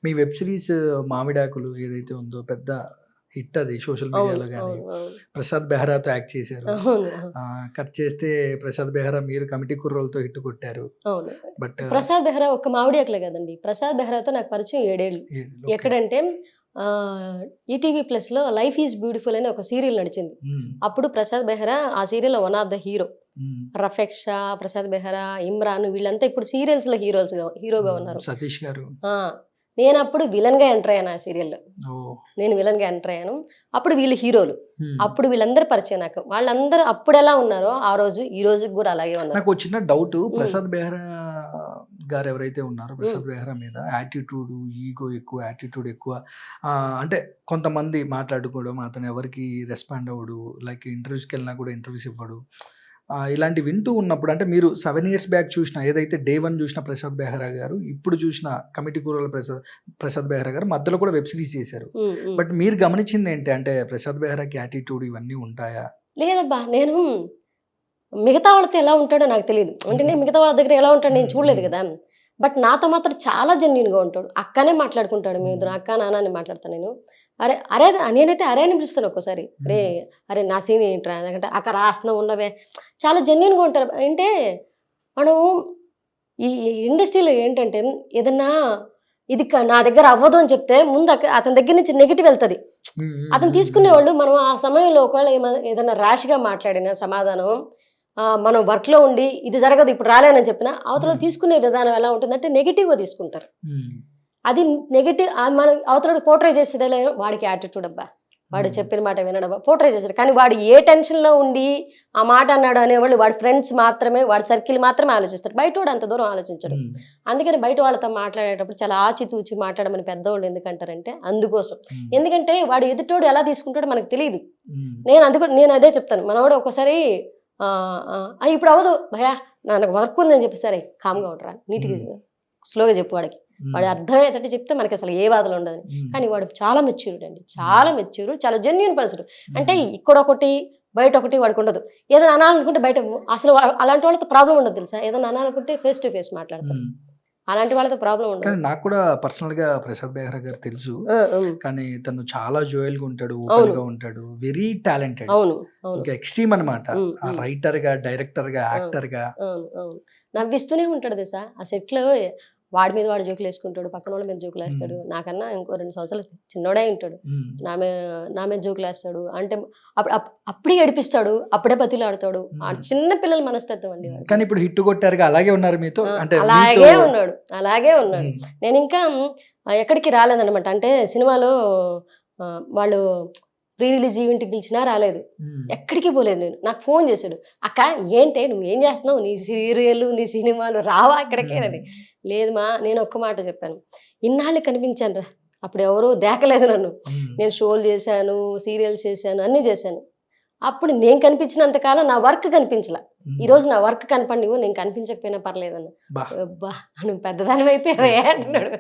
మీ web series 'మామిడాకులు' ఏదైతే ఉందో పెద్ద హిట్ అది సోషల్ అవును మీడియాలో గాని. అవును అవును ప్రసాద్ బెహ్రాతో యాక్ట్ చేశారు. అవును కట్ చేస్తే ప్రసాద్ బెహ్రా మీరు కమిటీ కుర్రోళ్ళతో హిట్ కొట్టారు. అవును. బట్ ప్రసాద్ బెహ్రా ఒక్క మామిడియాకులే కదండి. ప్రసాద్ బెహ్రాతో నాకు పరిచయం 7 ఏళ్ళు. ఓకే. ఎక్కడంటే ఈటీవీ ప్లస్‌లో 'లైఫ్ ఈజ్ బ్యూటిఫుల్' అని ఒక సీరియల్ నడిచింది. హ్మ్. అప్పుడు ప్రసాద్ బెహ్రా ఆ సీరియల్‌లో వన్ ఆఫ్ ద హీరో. హ్మ్. రఫెక్ షా, ప్రసాద్ బెహ్రా, ఇమ్రాన్ వీళ్ళంతా ఇప్పుడు సీరియల్స్‌లో హీరోగా ఉన్నారు. సతీష్ గారు. ఆ! నేనప్పుడు విలన్‌గా ఎంటర్ అయ్యాను ఆ సీరియల్‌లో. ఓహ్! నేను విలన్‌గా ఎంటర్ అయ్యాను. అప్పుడు వీళ్ళు హీరోలు. హ్మ్. అప్పుడు వీళ్ళందరూ పరిచయం నాకు. వాళ్ళందరూ అప్పుడెలా ఉన్నారో ఆ రోజు, ఈ రోజుకి గూడా అలాగే ఉన్నారు. నాకు చిన్న డౌట్. హ్మ్. ప్రసాద్ బెహ్రా గారు ఎవరైతే ఉన్నారో ప్రసాద్ బెహ్రా మీద యాటిట్యూడ్, ఈగో ఎక్కువ, యాటిట్యూడ్ ఎక్కువ. అంటే కొంతమంది మాట్లాడుకోవడం, అతను ఎవరికి రెస్పాండ్ అవ్వడు. లైక్ ఇంటర్వ్యూస్‌కెళ్ళినా కూడా ఇంటర్వ్యూస్ ఇవ్వడు. ఇలాంటివి వింటూ ఉన్నప్పుడు అంటే మీరు 7 ఇయర్స్ బ్యాక్ చూసిన ఏదైతే డే 1 చూసిన ప్రసాద్ బెహ్రా గారు, ఇప్పుడు చూసిన కమిటీ కూరల ప్రసాద్ బెహ్రా గారు మధ్యలో కూడా వెబ్ సిరీస్ చేశారు. హ్మ్. హ్మ్. బట్ మీరు గమనించింది ఏంటి? అంటే ప్రసాద్ బెహ్రాకి యాటిట్యూడ్ ఇవన్నీ ఉంటాయా? లేదబ్బా! నేను మిగతా వాళ్ళతో ఎలా ఉంటాడో నాకు తెలీదు. అంటే హ్మ్. నేను మిగతా వాళ్ళ దగ్గర ఎలా ఉంటాడో నేను హ్మ్. చూడలేదు హ్మ్. గదా! బట్ నాతో మాత్రం చాలా జెన్యూన్‌గా ఉంటాడు. అక్కనే మాట్లాడుకుంటాడు. మేమిద్దరం హ్మ్. అక్క, నాన్న అని మాట్లాడతా నేను. అరే! అరే! నేనైతే అరే అని పిలుస్తాను ఒక్కోసారి. అరే! హ్మ్. అరే! నా సీన్ ఏంట్రా? లేకంటే అక్క రాస్తున్నావు ఉండవే. చాలా జెన్యూన్‌గా ఉంటారు. అంటే మనం ఈ ఈ ఇండస్ట్రీలో ఏంటంటే ఏదన్నా ఇది నా దగ్గర అవ్వదు అని చెప్తే ముందు అతని దగ్గర నుంచి నెగెటివ్ వెళ్తది. హ్మ్. హ్మ్. అతను హ్మ్. హ్మ్. తీసుకునేవాళ్ళు మనం ఆ సమయంలో ఒకవేళ ఏదైనా ర్యాష్‌గా మాట్లాడిన సమాధానం మనం వర్క్‌లో ఉండి ఇది జరగదు ఇప్పుడు రాలేనని చెప్పినా అవతల హ్మ్. తీసుకునే విధానం ఎలా ఉంటుందంటే నెగెటివ్‌గా తీసుకుంటారు. హ్మ్. అది నెగెటివ్ మనం అవతలోడు పోర్ట్రే చేసేదేలే వాడికి యాటిట్యూడ్ అబ్బా! వాడు హ్మ్. చెప్పిన మాట వినడబ్బా! పోర్ట్రే చేసాడు. కానీ వాడు ఏ టెన్షన్‌లో ఉండి ఆ మాట అన్నాడు అనేవాళ్ళు వాడి ఫ్రెండ్స్ మాత్రమే, వాడి సర్కిల్ మాత్రమే ఆలోచిస్తారు. బయటోడు అంత దూరం ఆలోచించడు. హ్మ్. అందుకని బయట వాళ్ళతో మాట్లాడేటప్పుడు చాలా ఆచితూచి మాట్లాడమని పెద్దోళ్ళు ఎందుకంటారంటే అందుకోసం. హ్మ్. ఎందుకంటే వాడు ఎదుటోడు ఎలా తీసుకుంటాడో మనకు తెలీదు. హ్మ్. నేను అదే చెప్తాను. మనోడు ఒక్కోసారి ఇప్పుడు అవ్వదు భయ్యా నాకు వర్క్ ఉందని చెప్పి సరే కామ్‌గా ఉండరా నీట్‌గా హ్మ్. స్లోగా చెప్పు వాడికి. వాడు హ్మ్. అర్థమయ్యేటట్టు చెప్తే మనకసలు ఏ బాధలు ఉండదని. హ్మ్. కానీ వాడు చాలా మెచ్యూర్డ్ అండి. హ్మ్. చాలా మెచ్యూర్. చాలా జెన్యూన్ పర్సన్. అంటే హ్మ్. ఇక్కడొకటి, బయటొకటి వాడికుండదు. ఏదైనా అనాలనుకుంటే బయట అసలు అలాంటి వాళ్ళతో ప్రాబ్లమ్ ఉండదు తెలుసా? ఏదైనా అనాలనుకుంటే ఫేస్ టు ఫేస్ మాట్లాడతారు. హ్మ్. అలాంటి వాళ్ళతో ప్రాబ్లమ్ ఉండదు. కానీ నాకు కూడా పర్సనల్‌గా ప్రసాద్ బెహ్రా గారు తెలుసు. ఆ! హ్మ్. కానీ తను చాలా జోయల్‌గా ఉంటాడు. అవును. ఓపెన్‌గా ఉంటాడు. Very talented. అవును. అవును. ఇంకా ఎక్స్‌ట్రీమ్ అనమాట. హ్మ్. హ్మ్. రైటర్‌గా, డైరెక్టర్‌గా, అవును. యాక్టర్‌గా. అవును. అవును. నవ్విస్తూనే ఉంటాడు తెలుసా? ఆ సెట్‌లో వాడి మీద వాడు జోకులేసుకుంటాడు. పక్కనోళ్ళ మీద హ్మ్. జోకులేస్తాడు. నాకన్నా ఇంకో 2 సంవత్సరాలు చిన్నోడే ఉంటాడు. హ్మ్. నా మీ నా మీద జోకులేస్తాడు. అంటే అప్పుడే ఏడిపిస్తాడు. అప్పుడే బతిలాడతాడు. ఆ హ్మ్. చిన్న పిల్లల మనస్తత్వం అండి హ్మ్. వాడిది. కానీ ఇప్పుడు హిట్ కొట్టారుగా అలాగే ఉన్నారు మీతో? అంటే మీతో అలాగే ఉన్నాడు. అలాగే ఉన్నాడు. హ్మ్. నేనింకా ఎక్కడికి రాలేదనమాట. అంటే సినిమాలో వాళ్ళు ప్రీ రిలీజ్ ఈవెంట్‌కి పిలిచినా రాలేదు. హ్మ్. ఎక్కడికి పోలేదు నేను. నాకు ఫోను చేసాడు. "అక్క ఏంటే నువ్వేం చేస్తున్నావు? నీ సీరియల్లు, నీ సినిమాలు రావా ఇక్కడికి" హ్మ్. అని. "లేదు మా" నేను ఒక్క మాట చెప్పాను. "ఇన్నాళ్ళకి కనిపించానురా. అప్పుడెవరు దేకలేదు నన్ను. హ్మ్. నేను షోలు చేశాను, సీరియల్స్ చేశాను, అన్నీ చేశాను. అప్పుడు నేను కనిపించినంత కాలం నా వర్క్ కనిపించలా. హ్మ్. ఈరోజు నా వర్క్ కనపడనివ్వు నేను కనిపించకపోయినా పర్లేదన్నా. అబ్బా! అబ్బా! నువ్వు పెద్దదానివైపోయావే గ్రేట్. అంటున్నాడు.